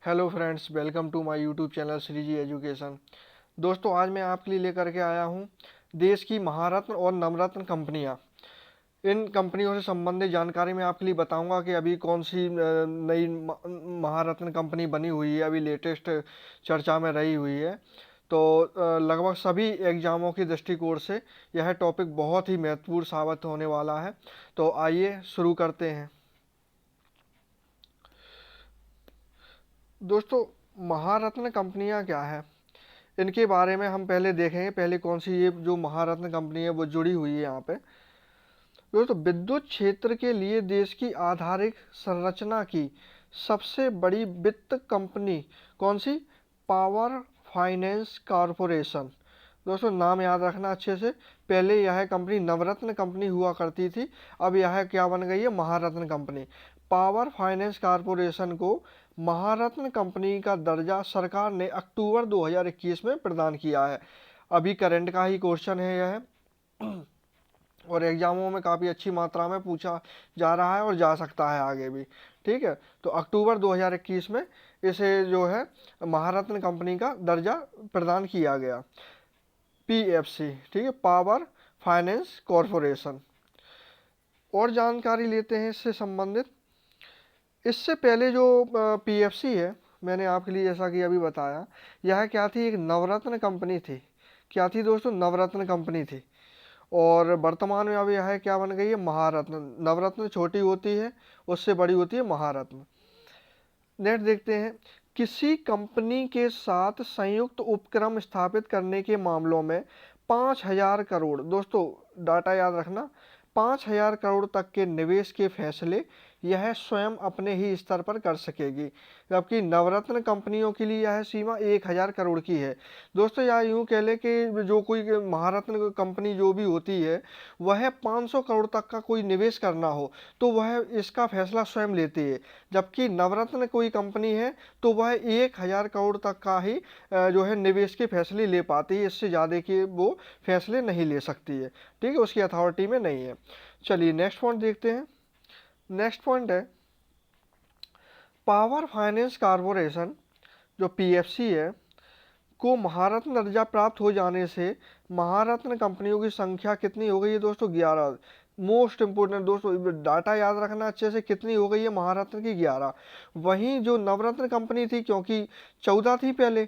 Hello friends, welcome to my YouTube channel Shri ji education. दोस्तों, आज मैं आपके लिए लेकर के आया हूँ देश की महारत्न और नवरत्न कंपनियाँ। इन कंपनियों से संबंधित जानकारी मैं आपके लिए बताऊंगा कि अभी कौन सी नई महारत्न कंपनी बनी हुई है, अभी लेटेस्ट चर्चा में रही हुई है। तो लगभग सभी एग्जामों की दृष्टिकोण से यह टॉपिक बहुत ही महत्वपूर्ण साबित होने वाला है। तो आइए शुरू करते हैं। दोस्तों, महारत्न कंपनियां क्या है, इनके बारे में हम पहले देखेंगे। पहले कौन सी ये जो महारत्न कंपनी है वो जुड़ी हुई है यहाँ पे। दोस्तों, विद्युत क्षेत्र के लिए देश की आधारिक संरचना की सबसे बड़ी वित्त कंपनी कौन सी? Power finance corporation. दोस्तों, नाम याद रखना अच्छे से। पहले यह कंपनी नवरत्न कंपनी हुआ करती थी, अब यह क्या बन गई है? महारत्न कंपनी। पावर फाइनेंस कॉरपोरेशन को महारत्न कंपनी का दर्जा सरकार ने अक्टूबर 2021 में प्रदान किया है। अभी करंट का ही क्वेश्चन है यह, और एग्जामों में काफ़ी अच्छी मात्रा में पूछा जा रहा है और जा सकता है आगे भी। ठीक है, तो अक्टूबर 2021 में इसे जो है महारत्न कंपनी का दर्जा प्रदान किया गया। पीएफसी, ठीक है, पावर फाइनेंस कॉरपोरेशन। और जानकारी लेते हैं इससे संबंधित। इससे पहले जो पीएफसी है, मैंने आपके लिए जैसा कि अभी बताया, यह क्या थी? एक नवरत्न कंपनी थी। क्या थी दोस्तों? नवरत्न कंपनी थी। और वर्तमान में अब यह क्या बन गई है? महारत्न। नवरत्न छोटी होती है, उससे बड़ी होती है महारत्न। नेक्स्ट देखते हैं। किसी कंपनी के साथ संयुक्त उपक्रम स्थापित करने के मामलों में 5,000 करोड़, दोस्तों डाटा याद रखना, 5,000 करोड़ तक के निवेश के फैसले यह स्वयं अपने ही स्तर पर कर सकेगी, जबकि नवरत्न कंपनियों के लिए यह सीमा 1,000 करोड़ की है। दोस्तों, या यूं कह लें कि जो कोई महारत्न कंपनी जो भी होती है, वह 500 करोड़ तक का कोई निवेश करना हो तो वह इसका फैसला स्वयं लेती है, जबकि नवरत्न कोई कंपनी है तो वह 1,000 करोड़ तक का ही जो है निवेश के फैसले ले पाती है। इससे ज़्यादा के वो फैसले नहीं ले सकती है। ठीक है, उसकी अथॉरिटी में नहीं है। चलिए नेक्स्ट पॉइंट देखते हैं। नेक्स्ट पॉइंट है, पावर फाइनेंस कॉरपोरेशन जो पीएफसी है को महारत्न दर्जा प्राप्त हो जाने से महारत्न कंपनियों की संख्या कितनी हो गई है दोस्तों? 11। मोस्ट इंपोर्टेंट दोस्तों, डाटा याद रखना अच्छे से। कितनी हो गई है महारत्न की? 11। वहीं जो नवरत्न कंपनी थी, क्योंकि 14 थी पहले,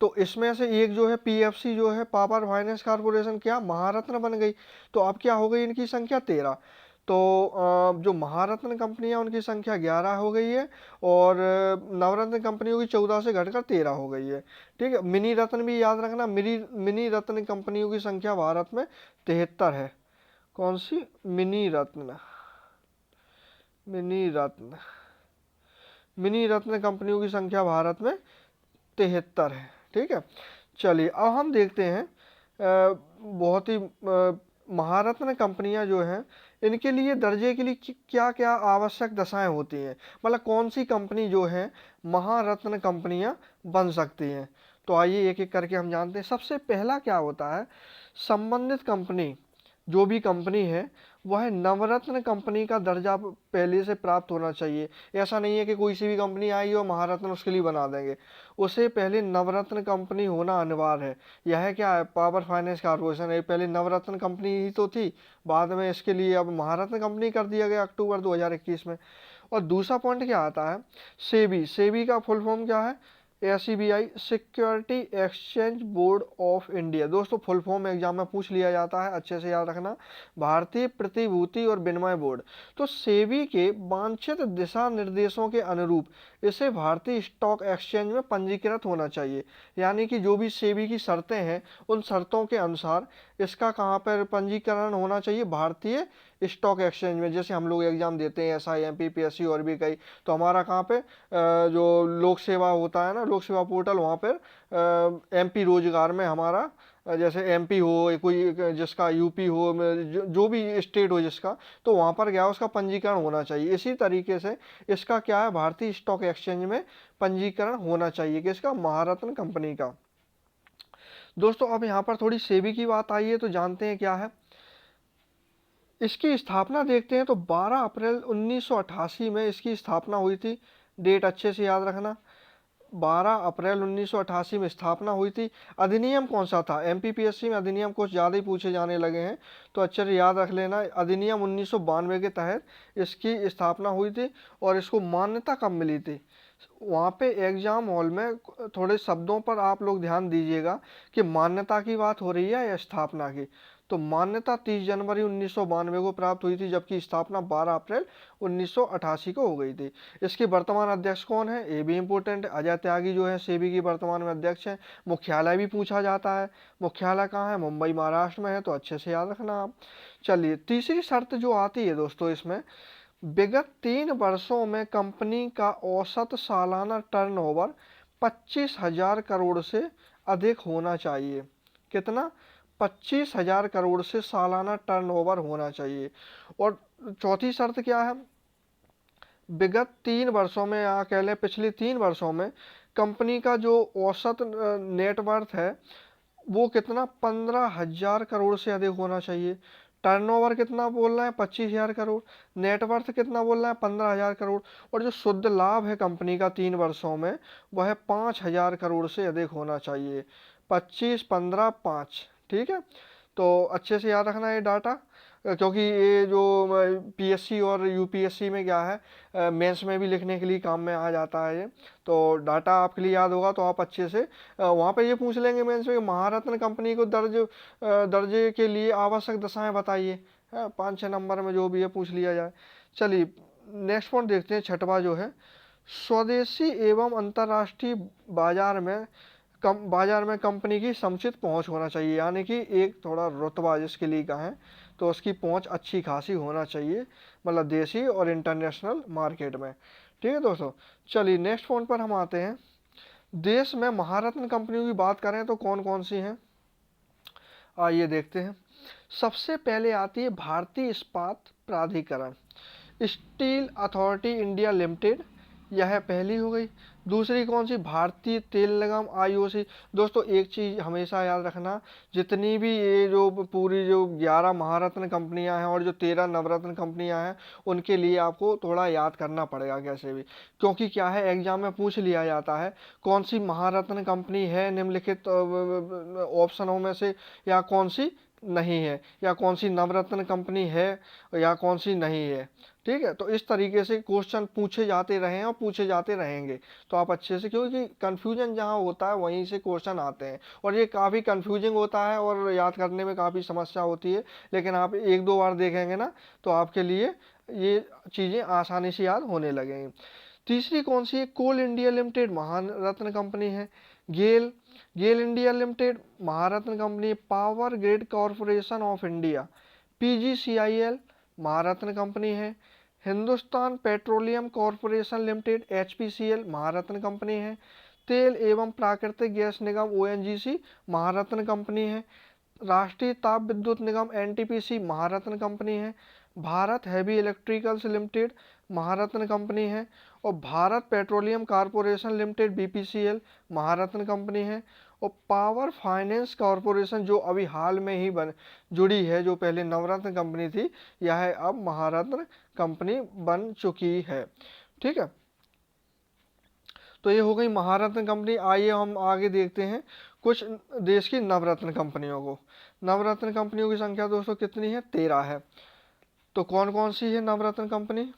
तो इसमें से एक जो है पीएफसी जो है पावर फाइनेंस कॉरपोरेशन, क्या महारत्न बन गई। तो अब क्या हो गई इनकी संख्या? 13। तो जो महारत्न कंपनियां उनकी संख्या 11 हो गई है, और नवरत्न कंपनियों की 14 से घटकर 13 हो गई है। ठीक है, मिनी रत्न भी याद रखना। मिनी रत्न कंपनियों की संख्या भारत में 73 है। कौन सी? मिनी रत्न। मिनी रत्न। मिनी रत्न कंपनियों की संख्या भारत में 73 है। ठीक है, चलिए अब हम देखते हैं बहुत ही महारत्न कंपनियां जो हैं, इनके लिए दर्जे के लिए क्या क्या आवश्यक दशाएं होती हैं, मतलब कौन सी कंपनी जो है महारत्न कंपनियां बन सकती हैं। तो आइए एक एक करके हम जानते हैं। सबसे पहला क्या होता है, संबंधित कंपनी, जो भी कंपनी है वह नवरत्न कंपनी का दर्जा पहले से प्राप्त होना चाहिए। ऐसा नहीं है कि कोई सी भी कंपनी आई और महारत्न उसके लिए बना देंगे, उसे पहले नवरत्न कंपनी होना अनिवार्य है। यह क्या है? पावर फाइनेंस कॉर्पोरेशन है, पहले नवरत्न कंपनी ही तो थी, बाद में इसके लिए अब महारत्न कंपनी कर दिया गया अक्टूबर 2021 में। और दूसरा पॉइंट क्या आता है? सेबी। सेबी का फुल फॉर्म क्या है? SEBI, security exchange board of India. दोस्तों, फुल फॉर्म एग्जाम में पूछ लिया जाता है, अच्छे से याद रखना। भारतीय प्रतिभूति और विनिमय बोर्ड। तो सेबी के वांछित दिशा निर्देशों के अनुरूप इसे भारतीय स्टॉक एक्सचेंज में पंजीकृत होना चाहिए। यानी कि जो भी सेबी की शर्तें हैं, उन शर्तों के अनुसार इसका कहाँ पर पंजीकरण होना चाहिए? भारतीय स्टॉक एक्सचेंज में। जैसे हम लोग एग्जाम देते हैं एसआईएमपी, पीएससी और भी कई, तो हमारा कहाँ पे जो लोक सेवा होता है ना, लोक सेवा पोर्टल, वहाँ पर एमपी रोजगार में हमारा जैसे एमपी हो, कोई जिसका यूपी हो, जो भी स्टेट हो जिसका, तो वहाँ पर क्या उसका पंजीकरण होना चाहिए। इसी तरीके से इसका क्या है? भारतीय स्टॉक एक्सचेंज में पंजीकरण होना चाहिए कि इसका महारत्न कंपनी का। दोस्तों, अब यहाँ पर थोड़ी सेबी की बात आई है, तो जानते हैं क्या है इसकी स्थापना। देखते हैं तो 12 अप्रैल 1988 में इसकी स्थापना हुई थी। डेट अच्छे से याद रखना। 12 अप्रैल 1988 में स्थापना हुई थी। अधिनियम कौन सा था? एमपीपीएससी में अधिनियम कुछ ज़्यादा ही पूछे जाने लगे हैं, तो अच्छे से याद रख लेना। अधिनियम 1992 के तहत इसकी स्थापना हुई थी। और इसको मान्यता कब मिली थी? वहाँ पे एग्जाम हॉल में थोड़े शब्दों पर आप लोग ध्यान दीजिएगा कि मान्यता की बात हो रही है या स्थापना की। तो मान्यता 30 जनवरी 1992 को प्राप्त हुई थी, जबकि स्थापना 12 अप्रैल 1988 को हो गई थी। इसके वर्तमान अध्यक्ष कौन है? ये भी इंपॉर्टेंट है। अजय त्यागी जो है सेबी की वर्तमान में अध्यक्ष हैं। मुख्यालय भी पूछा जाता है, मुख्यालय कहाँ है? मुंबई महाराष्ट्र में है, तो अच्छे से याद रखना आप। चलिए, तीसरी शर्त जो आती है दोस्तों इसमें, विगत 3 वर्षों में कंपनी का औसत सालाना टर्नओवर 25,000 करोड़ से अधिक होना चाहिए। कितना? 25,000 करोड़ से सालाना टर्नओवर होना चाहिए। और चौथी शर्त क्या है? विगत 3 वर्षों में, या कह लें पिछले 3 वर्षों में, कंपनी का जो औसत नेटवर्थ है वो कितना? 15,000 करोड़ से अधिक होना चाहिए। टर्नओवर कितना बोल रहा है? 25,000 करोड़। नेटवर्थ कितना बोल रहा है? 15,000 करोड़। और जो शुद्ध लाभ है कंपनी का 3 वर्षों में, वह 5,000 करोड़ से अधिक होना चाहिए। 25, 15, 5। ठीक है, तो अच्छे से याद रखना ये डाटा, क्योंकि ये जो पीएससी और यूपीएससी में क्या है, मेंस में भी लिखने के लिए काम में आ जाता है ये। तो डाटा आपके लिए याद होगा तो आप अच्छे से वहाँ पे ये पूछ लेंगे मेंस में, महारत्न कंपनी को दर्जे के लिए आवश्यक दशाएं बताइए। 5-6 नंबर में जो भी है पूछ लिया जाए। चलिए, नेक्स्ट पॉइंट देखते हैं, छठवा जो है, स्वदेशी एवं अंतर्राष्ट्रीय बाजार में कंपनी की समुचित पहुंच होना चाहिए। यानी कि एक थोड़ा रुतबा जिसके लिए कहें, तो उसकी पहुंच अच्छी खासी होना चाहिए, मतलब देशी और इंटरनेशनल मार्केट में। ठीक है दोस्तों, चलिए नेक्स्ट पॉइंट पर हम आते हैं। देश में महारत्न कंपनियों की बात करें तो कौन कौन सी हैं, आइए देखते हैं। सबसे पहले आती है भारतीय इस्पात प्राधिकरण, स्टील अथॉरिटी इंडिया लिमिटेड, यह पहली हो गई। दूसरी कौन सी? भारतीय तेल निगम, आईओसी। दोस्तों एक चीज़ हमेशा याद रखना, जितनी भी ये जो पूरी जो 11 महारत्न कंपनियां हैं और जो 13 नवरत्न कंपनियां हैं, उनके लिए आपको थोड़ा याद करना पड़ेगा कैसे भी, क्योंकि क्या है एग्जाम में पूछ लिया जाता है कौन सी महारत्न कंपनी है निम्नलिखित ऑप्शनों में से, या कौन सी नहीं है, या कौन सी नवरत्न कंपनी है या कौन सी नहीं है। ठीक है, तो इस तरीके से क्वेश्चन पूछे जाते रहे हैं और पूछे जाते रहेंगे। तो आप अच्छे से, क्योंकि कंफ्यूजन जहां होता है वहीं से क्वेश्चन आते हैं, और ये काफ़ी कंफ्यूजिंग होता है और याद करने में काफ़ी समस्या होती है। लेकिन आप 1-2 बार देखेंगे ना, तो आपके लिए ये चीज़ें आसानी से याद होने लगेंगी। तीसरी कौन सी है? Coal India Limited Maharatna company है। GAIL GAIL India Limited Maharatna company. Power Grid Corporation of India, PGCIL, Maharatna company है। Hindustan Petroleum Corporation Limited, HPCL, Maharatna company है। तेल एवं प्राकृतिक गैस निगम, ओएनजीसी, महारत्न कंपनी है। राष्ट्रीय ताप विद्युत निगम, एनटीपीसी, महारत्न कंपनी है। Bharat Heavy Electricals Limited, Maharatna company है। और Bharat Petroleum Corporation Limited, BPCL, Maharatna company है। और पावर फाइनेंस कॉरपोरेशन जो अभी हाल में ही जुड़ी है, जो पहले नवरत्न कंपनी थी, यह अब महारत्न कंपनी बन चुकी है। ठीक है, तो ये हो गई महारत्न कंपनी। आइए हम आगे देखते हैं कुछ देश की नवरत्न कंपनियों को। नवरत्न कंपनियों की संख्या दोस्तों कितनी है? 13 है। तो कौन कौन सी है नवरत्न कंपनी?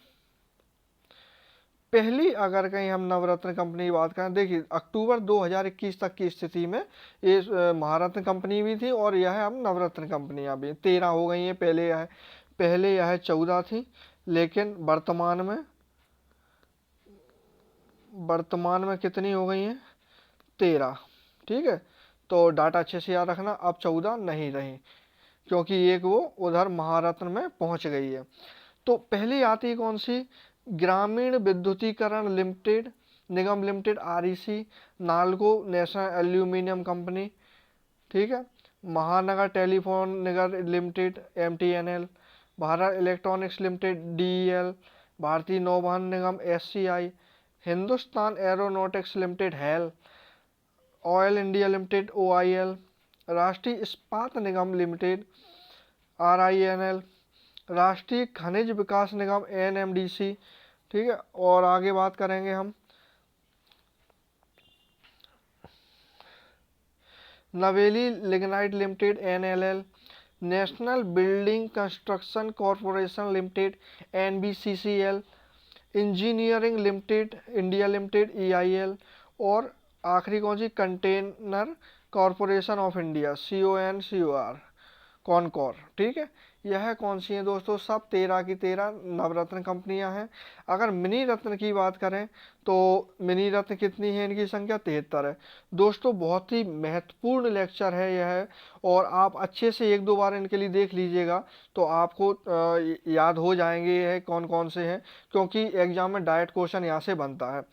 पहली अगर कहीं हम नवरत्न कंपनी की बात करें, देखिए अक्टूबर 2021 तक की स्थिति में ये महारत्न कंपनी भी थी और यह अब नवरत्न कंपनियां भी 13 हो गई हैं। पहले यह 14 थी, लेकिन वर्तमान में कितनी हो गई हैं? 13। ठीक है, तो डाटा अच्छे से याद रखना, अब 14 नहीं रही, क्योंकि एक वो उधर महारत्न में पहुंच गई है। तो पहली आती है कौन सी? ग्रामीण विद्युतीकरण लिमिटेड निगम limited, REC. NALCO National Aluminium Company. ठीक है, Mahanagar Telephone Nigam Limited, MTNL. Bharat Electronics Limited, DEL. भारतीय नौवहन निगम, SCI. Hindustan Aeronautics Limited, HAL. Oil India Limited, OIL. Rashtriya Ispat निगम लिमिटेड, आरआईएनएल। राष्ट्रीय खनिज विकास निगम, एनएमडीसी। ठीक है, और आगे बात करेंगे हम Neyveli lignite limited NLL, national building construction corporation limited NBCCL, engineering limited India limited EIL, और आखिरी कौन सी, container corporation of India CONCOR, Concor. ठीक है, यह कौन सी हैं दोस्तों, सब 13 की 13 नवरत्न कंपनियां हैं। अगर मिनी रत्न की बात करें तो मिनी रत्न कितनी है, इनकी संख्या 73 है। दोस्तों बहुत ही महत्वपूर्ण लेक्चर है यह, और आप अच्छे से एक दो बार इनके लिए देख लीजिएगा तो आपको याद हो जाएंगे यह कौन कौन से हैं, क्योंकि एग्जाम में डायरेक्ट क्वेश्चन यहाँ से बनता है।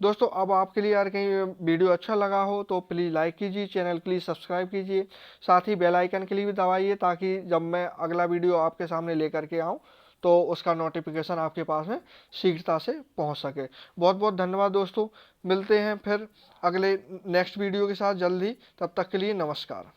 दोस्तों अब आपके लिए यार कहीं वीडियो अच्छा लगा हो तो प्लीज़ लाइक कीजिए, चैनल प्लीज़ सब्सक्राइब कीजिए, साथ ही बेल आइकन के लिए भी दबाइए, ताकि जब मैं अगला वीडियो आपके सामने लेकर के आऊँ तो उसका नोटिफिकेशन आपके पास में शीघ्रता से पहुंच सके। बहुत बहुत धन्यवाद दोस्तों, मिलते हैं फिर अगले नेक्स्ट वीडियो के साथ जल्द ही, तब तक के लिए नमस्कार।